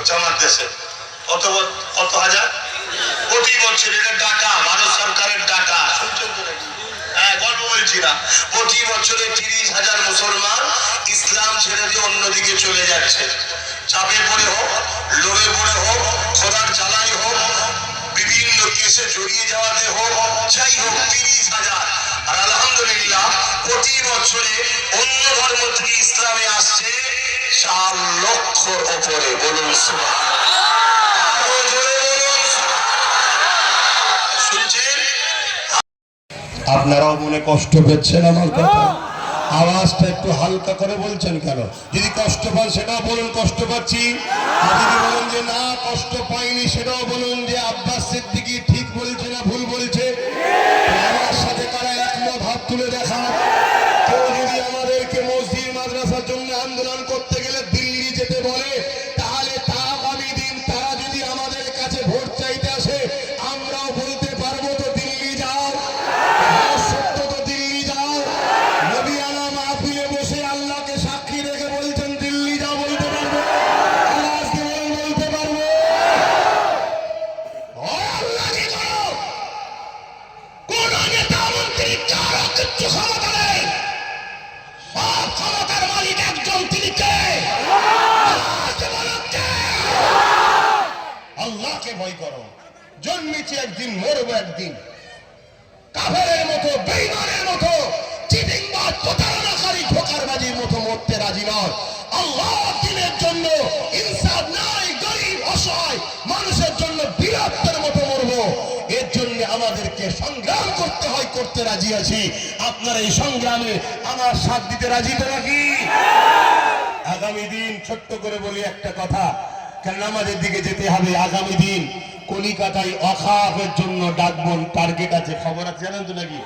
হচ্ছে আমার দেশে। কত কত হাজার প্রতি বছর, এটা ডাটা, ভারত সরকারের ডাটা, শুনছেন তো নাকি? হ্যাঁ, গল্প বলছি না। প্রতি বছরে 30,000 মুসলমান ইসলাম ছেড়ে দিয়ে অন্যদিকে চলে যাচ্ছে। চাপে পড়ে হোক, লোভে পড়ে হোক, খোদার জ্বালাই হোক, বিভিন্ন কেসে জড়িয়ে যাওয়াতে হোক, যাই হোক 30,000। আর আলহামদুলিল্লাহ প্রতি বছরে অন্য ধর্ম থেকে ইসলামে আসছে 4 লক্ষর ওপরে। বলুন আরো জোরে বলুন। শুনছেন? আপনারাও মনে কষ্ট পেচ্ছেন আমার কথা? আওয়াজটা একটু হালকা করে বলছেন কেন? যদি কষ্ট পান সেটাও বলুন কষ্ট পাচ্ছি, আর যদি বলেন যে না কষ্ট পাইনি সেটাও বলুন যে আব্বাস সিদ্দিকী ঠিক বলছে না ভুল বলছে। আমার সাথে কারা একমত হাত তুলে দেখা। কেউ যদি আমাদেরকে মসজিদ মাদ্রাসার জন্য আন্দোলন করতে গেলে দিল্লি যেতে বলে, তাহলে তা আগামী দিন তারা যদি আমাদের কাছে ভোট চাইতে আসে, আমরাও বলতে পারবো তো দিল্লি যাও, সত্য তো দিল্লি যাও। নবী আলা মাহফিলে বসে আল্লাহকে সাক্ষী রেখে বলছেন দিল্লি যাও, বলতে পারবো? আল্লাহকে বলতে পারবো? আল্লাহ কি করো, কোন নেতা মন্ত্রী কারো কিচ্ছু ক্ষমতা নেই, সব ক্ষমতার মালিক একজন, তিনি কে? আল্লাহকে ভয় করো। জন্মেছি একদিন, মরবো একদিন। কাফেরের মতো, বেঈমানের মতো, চিটিংবাজ, প্রতারণাকারী, ধোঁকারবাজির মতো মরতে রাজি নয়। আল্লাহ দিনের জন্য ইনসাফ নাই, গরিব অসহায় মানুষের জন্য বীরত্বের মতো মরবো। এর জন্য আমাদেরকে সংগ্রাম করতে হয়, করতে রাজি আছি। আপনারা এই সংগ্রামে আমার সাথ দিতে রাজি তো নাকি? আগামী দিন ছোট্ট করে বলি একটা কথা, কারণ আমাদের দিকে যেতে হবে। আগামী দিন কলিকাতায় অখাফের জন্য ডাকবো, টার্গেট আছে, খবর আছে, জানেন তো নাকি?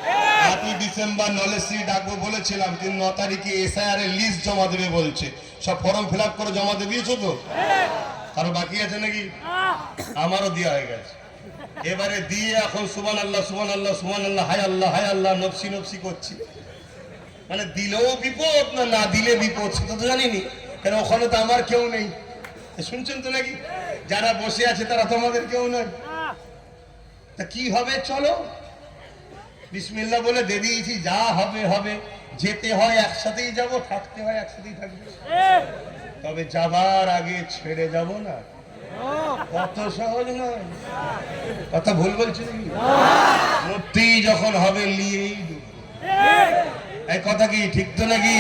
8ই ডিসেম্বর নলেশ্রী ডাকবো বলেছিলাম, কিন্তু 9 তারিখে এসআইআর এর লিস্ট জমা দেবে বলছে। সব ফর্ম ফিল আপ করে জমা দিয়ে দিয়েছো তো? কারো বাকি আছে নাকি? আমারও দেওয়া হয়ে গেছে। এবারে দিয়ে এখন সুবহানাল্লাহ সুবহানাল্লাহ সুবহানাল্লাহ, হায় আল্লাহ হায় আল্লাহ, নফসি নফসি করছি। মানে দিলেও বিপদ, না দিলে বিপদ, সেটা তো জানিনি, কেন ওখানে তো আমার কেউ নেই। শুনছেন তো নাকি? যারা বসে আছে তারা তোমাদের কেউ নয়। তা কি হবে? চলো বিসমিল্লাহ বলে দিয়ে দিয়েছি, যা হবে হবে। যেতে হয় একসাথেই যাব, থাকতে হয় একসাথেই থাকবে। তবে যাবার আগে ছেড়ে যাব না, কত সহজ নয়। কথা ভুল বলছি নাকি? মূর্তি যখন হবে নিয়েই ডুববো। এই কথা কি ঠিক তো নাকি?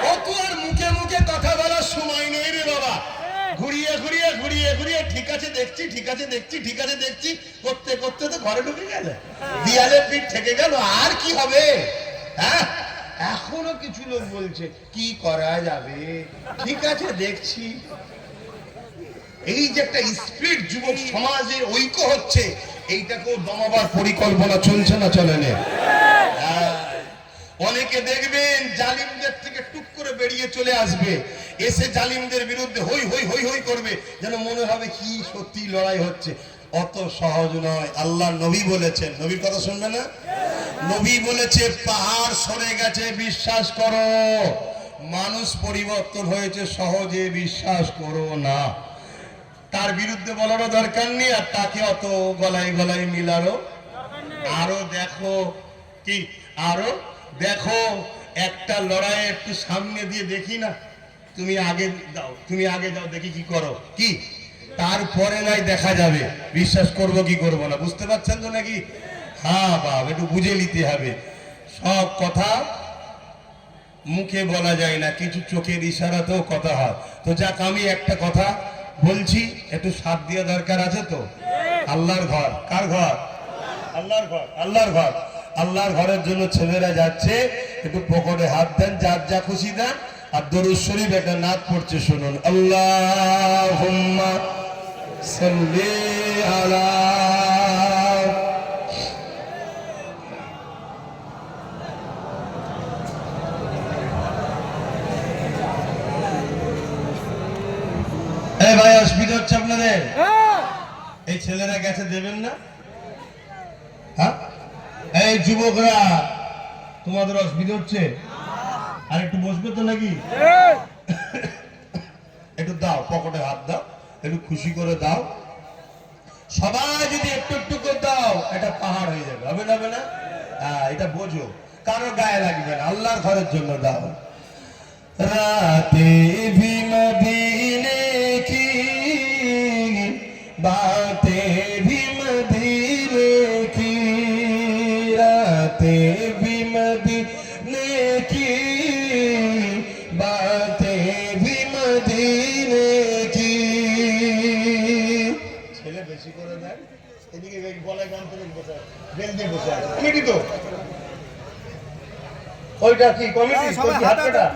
কত আর মুখে মুখে কথা বলার সময় নেই রে বাবা। ঘুরিয়ে ঘুরিয়ে ঘুরিয়ে ঘুরিয়ে ঠিক আছে দেখছি, ঠিক আছে দেখছি, ঠিক আছে দেখছি করতে করতে তো ঘরে ঢুকে গেল, দিয়ালে পিঠ থেকে গেল। আর কি হবে? হ্যাঁ, এখনো কিছু লোক বলছে কি করা যাবে, ঠিক আছে দেখছি। এই যে একটা স্পিড যুবক সমাজে ঐক্য হচ্ছে, এইটাকেও দমাবার পরিকল্পনা চলছে না চলে না? অনেকে দেখবেন জালিমদের থেকে টুক করে বেরিয়ে চলে আসবে, এসে জালিমদের বিরুদ্ধে হই হই হই হই করবে, যেন মনে হবে কি সত্যি লড়াই হচ্ছে। অত সহজ নয়। আল্লাহ নবী বলেছেন, নবীর কথা শুনবে না? নবী বলেছে পাহাড় সরে গেছে বিশ্বাস করো, মানুষ পরিবর্তন হয়েছে সহজে বিশ্বাস করো না। তার বিরুদ্ধে বলারও দরকার নেই, আর তাকে অত গলায় গলায় মিলারও। আরো দেখো কি, আরো দেখো, একটা লড়াই একটু সামনে দিয়ে দেখি না, তুমি আগে দাও, তুমি আগে যাও, দেখি কি করো, কি তারপরে নাই দেখা যাবে বিশ্বাস করব কি করব না। বুঝতে পারছেন তো নাকি? হ্যাঁ বাবা, একটু বুঝে নিতে হবে। সব কথা মুখে বলা যায় না, কিছু চোখের ইশারাতেও কথা হয়। তো যাক, আমি একটা কথা বলছি, একটু সাথ দেওয়া দরকার আছে তো। আল্লাহর ঘর, কার ঘর? আল্লাহর ঘর। আল্লাহর ঘর, আল্লাহর ঘরের জন্য ছেলেরা যাচ্ছে, একটু পকেটে হাত দেন, যার যা খুশি দেন। আর দরুদ শরীফ একটা নাত পড়ছে, শুনুন। আল্লাহুম্মা সাল্লি আলা। এই ভাই, অসুবিধা হচ্ছে আপনাদের? এই ছেলেরা গেছে, দেবেন না? হ্যাঁ, এই যুবকরা, তোমাদের অসুবিধা হচ্ছে? আর একটু বসবে তো নাকি? একটু দাও, পকেটে হাত দাও, একটু খুশি করে দাও। সবাই যদি একটু একটু করে দাও, এটা পাহাড় হয়ে যাবে। হবে না? হবে না? হ্যাঁ, এটা বোঝো, কারো গায়ে লাগবে না, আল্লাহর ঘরের জন্য দাও। রাতে ভি মদিনে কি बातें भी मदीने की, रातें भी मदीने की, बातें भी मदीने की। ছেলে বেশি করে দেন, এদিকে গলায় গান করে বসে বেল দিয়ে বসে আছে। কমিটি তো ওইটা কি কমিটি? হাত কাটা